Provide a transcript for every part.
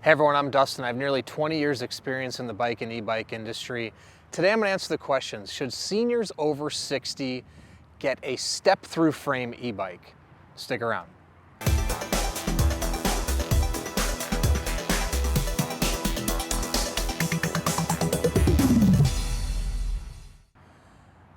Hey everyone, I'm Dustin. I have nearly 20 years experience in the bike and e-bike industry. Today I'm going to answer the questions, should seniors over 60 get a Step Thru frame e-bike? Stick around.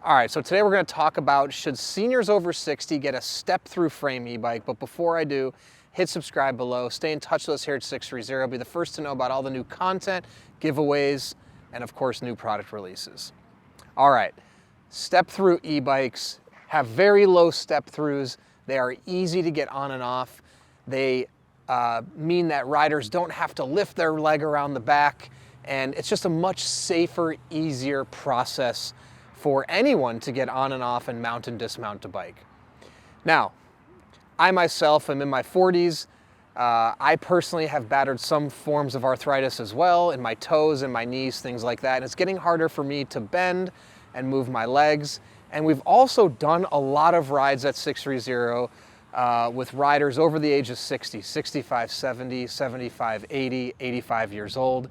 All right, so today we're going to talk about should seniors over 60 get a Step Thru frame e-bike, but before I do, hit subscribe below, stay in touch with us here at 630, be the first to know about all the new content, giveaways, and of course new product releases. All right, Step Thru e-bikes have very low step throughs. They are easy to get on and off. They mean that riders don't have to lift their leg around the back, and it's just a much safer, easier process for anyone to get on and off and mount and dismount a bike. Now, I myself am in my 40s. I personally have battered some forms of arthritis as well in my toes and my knees, things like that. And it's getting harder for me to bend and move my legs. And we've also done a lot of rides at 630 with riders over the age of 60, 65, 70, 75, 80, 85 years old.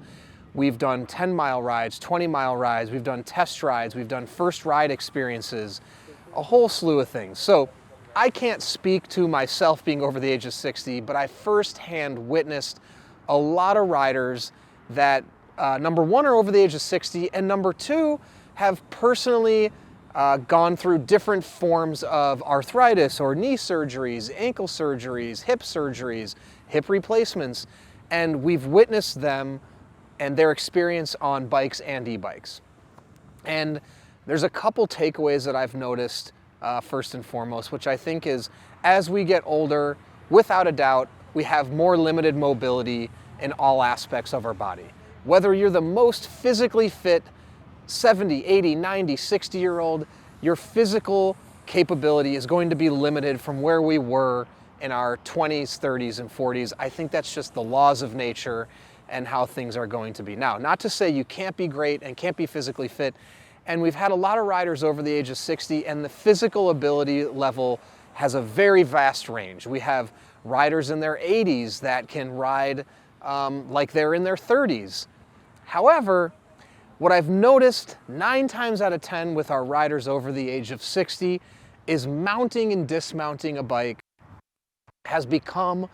We've done 10-mile rides, 20-mile rides. We've done test rides. We've done first ride experiences, a whole slew of things. So I can't speak to myself being over the age of 60, but I firsthand witnessed a lot of riders that, number one, are over the age of 60, and number two, have personally gone through different forms of arthritis or knee surgeries, ankle surgeries, hip replacements, and we've witnessed them and their experience on bikes and e-bikes. And there's a couple takeaways that I've noticed first and foremost, which I think is, as we get older, without a doubt, we have more limited mobility in all aspects of our body. Whether you're the most physically fit 70, 80, 90, 60-year-old, your physical capability is going to be limited from where we were in our 20s, 30s, and 40s. I think that's just the laws of nature and how things are going to be. Now, not to say you can't be great and can't be physically fit, and we've had a lot of riders over the age of 60, and the physical ability level has a very vast range. We have riders in their 80s that can ride like they're in their 30s. However, what I've noticed 9 times out of 10 with our riders over the age of 60 is mounting and dismounting a bike has become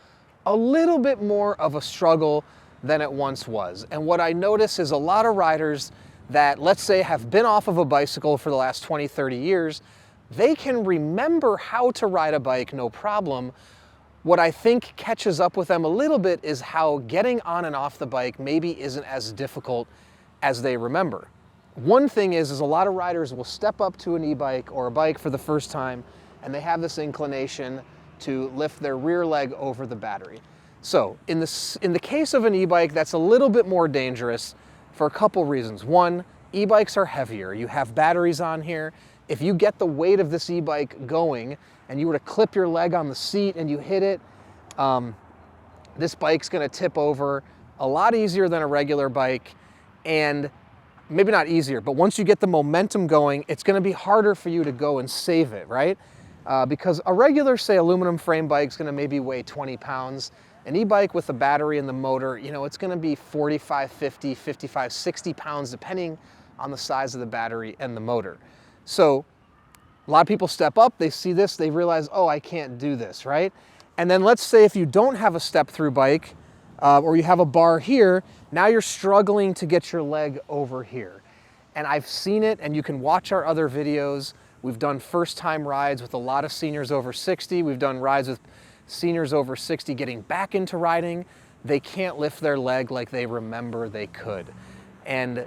a little bit more of a struggle than it once was. And what I notice is a lot of riders that, let's say, have been off of a bicycle for the last 20, 30 years, they can remember how to ride a bike no problem. What I think catches up with them a little bit is how getting on and off the bike maybe isn't as difficult as they remember. One thing is a lot of riders will step up to an e-bike or a bike for the first time, and they have this inclination to lift their rear leg over the battery. So in the case of an e-bike, that's a little bit more dangerous for a couple reasons. One, e-bikes are heavier. You have batteries on here. If you get the weight of this e-bike going and you were to clip your leg on the seat and you hit it, this bike's gonna tip over a lot easier than a regular bike. And maybe not easier, but once you get the momentum going, it's gonna be harder for you to go and save it, right? Because a regular, say, aluminum frame bike is gonna maybe weigh 20 pounds. An e-bike with the battery and the motor, you know, it's gonna be 45, 50, 55, 60 pounds, depending on the size of the battery and the motor. So a lot of people step up, they see this, they realize, oh, I can't do this, right? And then let's say if you don't have a Step Thru bike, or you have a bar here, now you're struggling to get your leg over here. And I've seen it, and you can watch our other videos. We've done first-time rides with a lot of seniors over 60. We've done rides with seniors over 60 getting back into riding. They can't lift their leg like they remember they could. And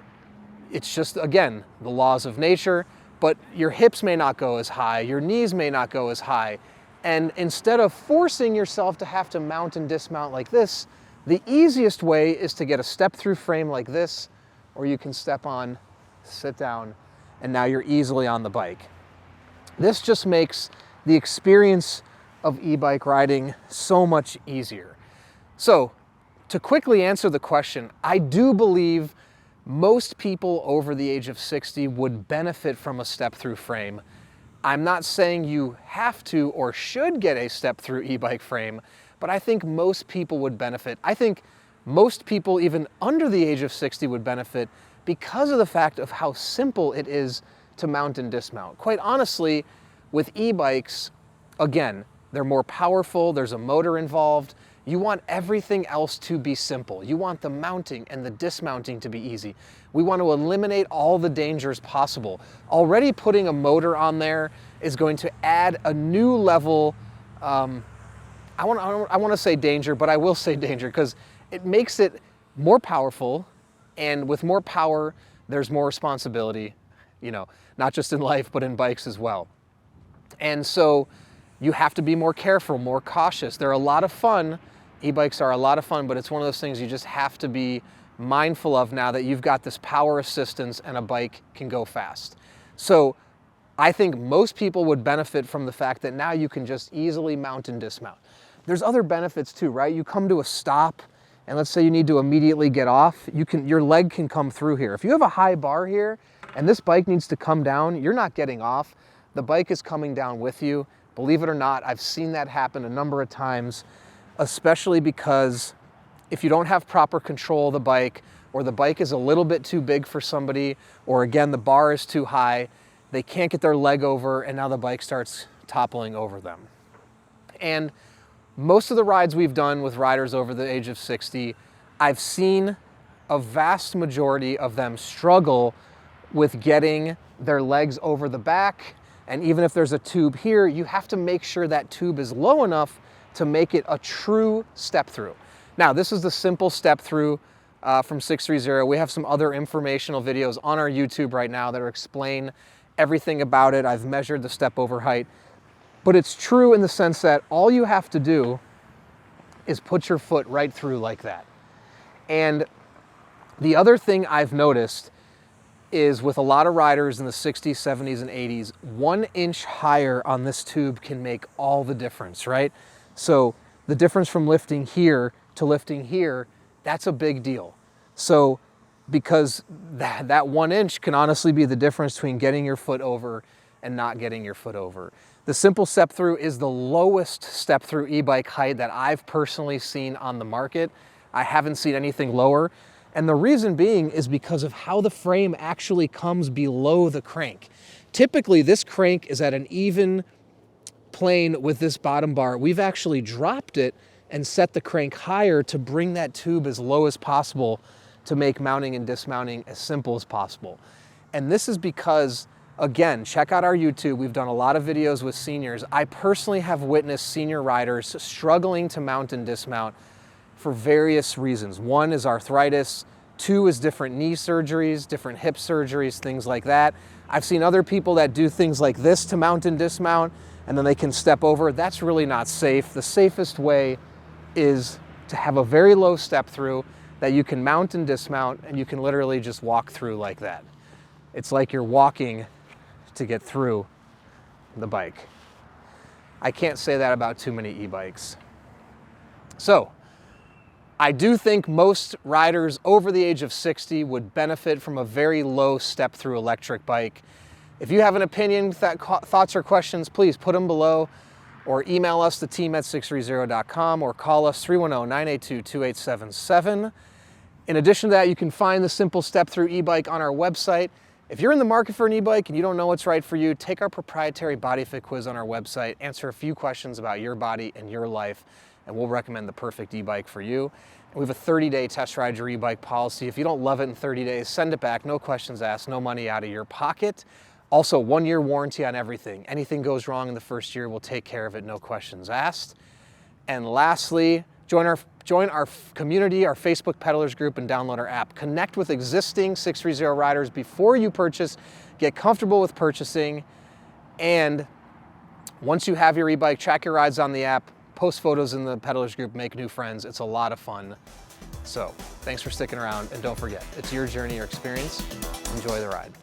it's just, again, the laws of nature, but your hips may not go as high, your knees may not go as high. And instead of forcing yourself to have to mount and dismount like this, the easiest way is to get a Step Thru frame like this, or you can step on, sit down, and now you're easily on the bike. This just makes the experience of e-bike riding so much easier. So, to quickly answer the question, I do believe most people over the age of 60 would benefit from a Step Thru frame. I'm not saying you have to or should get a Step Thru e-bike frame, but I think most people would benefit. I think most people even under the age of 60 would benefit because of the fact of how simple it is to mount and dismount. Quite honestly, with e-bikes, again, they're more powerful, there's a motor involved. You want everything else to be simple. You want the mounting and the dismounting to be easy. We want to eliminate all the dangers possible. Already putting a motor on there is going to add a new level, I want to say danger, but I will say danger because it makes it more powerful, and with more power, there's more responsibility, you know, not just in life, but in bikes as well. And so you have to be more careful, more cautious. They're a lot of fun. E-bikes are a lot of fun, but it's one of those things you just have to be mindful of now that you've got this power assistance and a bike can go fast. So I think most people would benefit from the fact that now you can just easily mount and dismount. There's other benefits too, right? You come to a stop, and let's say you need to immediately get off, your leg can come through here. If you have a high bar here and this bike needs to come down, you're not getting off. The bike is coming down with you. Believe it or not, I've seen that happen a number of times, especially because if you don't have proper control of the bike, or the bike is a little bit too big for somebody, or again, the bar is too high, they can't get their leg over, and now the bike starts toppling over them. And most of the rides we've done with riders over the age of 60, I've seen a vast majority of them struggle with getting their legs over the back. And even if there's a tube here, you have to make sure that tube is low enough to make it a true step through. Now, this is the Simple Step Thru from 630. We have some other informational videos on our YouTube right now that explain everything about it. I've measured the step over height. But it's true in the sense that all you have to do is put your foot right through like that. And the other thing I've noticed is with a lot of riders in the 60s, 70s, and 80s, 1 inch higher on this tube can make all the difference, right? So the difference from lifting here to lifting here, that's a big deal. So because that 1 inch can honestly be the difference between getting your foot over and not getting your foot over. The Simple Step Thru is the lowest step through e-bike height that I've personally seen on the market. I haven't seen anything lower. And the reason being is because of how the frame actually comes below the crank. Typically, this crank is at an even plane with this bottom bar. We've actually dropped it and set the crank higher to bring that tube as low as possible to make mounting and dismounting as simple as possible. And this is because, again, check out our YouTube. We've done a lot of videos with seniors. I personally have witnessed senior riders struggling to mount and dismount for various reasons. 1 is arthritis, 2 is different knee surgeries, different hip surgeries, things like that. I've seen other people that do things like this to mount and dismount, and then they can step over. That's really not safe. The safest way is to have a very low step through that you can mount and dismount, and you can literally just walk through like that. It's like you're walking to get through the bike. I can't say that about too many e-bikes. So, I do think most riders over the age of 60 would benefit from a very low step through electric bike. If you have an opinion, thoughts or questions, please put them below, or email us, the team at sixthreezero.com, or call us 310-982-2877. In addition to that, you can find the Simple Step Thru e-bike on our website. If you're in the market for an e-bike and you don't know what's right for you, take our proprietary body fit quiz on our website, answer a few questions about your body and your life, and we'll recommend the perfect e-bike for you. And we have a 30-day test ride your e-bike policy. If you don't love it in 30 days, send it back, no questions asked, no money out of your pocket. Also, 1-year warranty on everything. Anything goes wrong in the first year, we'll take care of it, no questions asked. And lastly, join our community, our Facebook pedalers group, and download our app. Connect with existing 630 riders before you purchase, get comfortable with purchasing, and once you have your e-bike, track your rides on the app, post photos in the pedalers group, make new friends. It's a lot of fun. So thanks for sticking around, and don't forget, it's your journey, your experience. Enjoy the ride.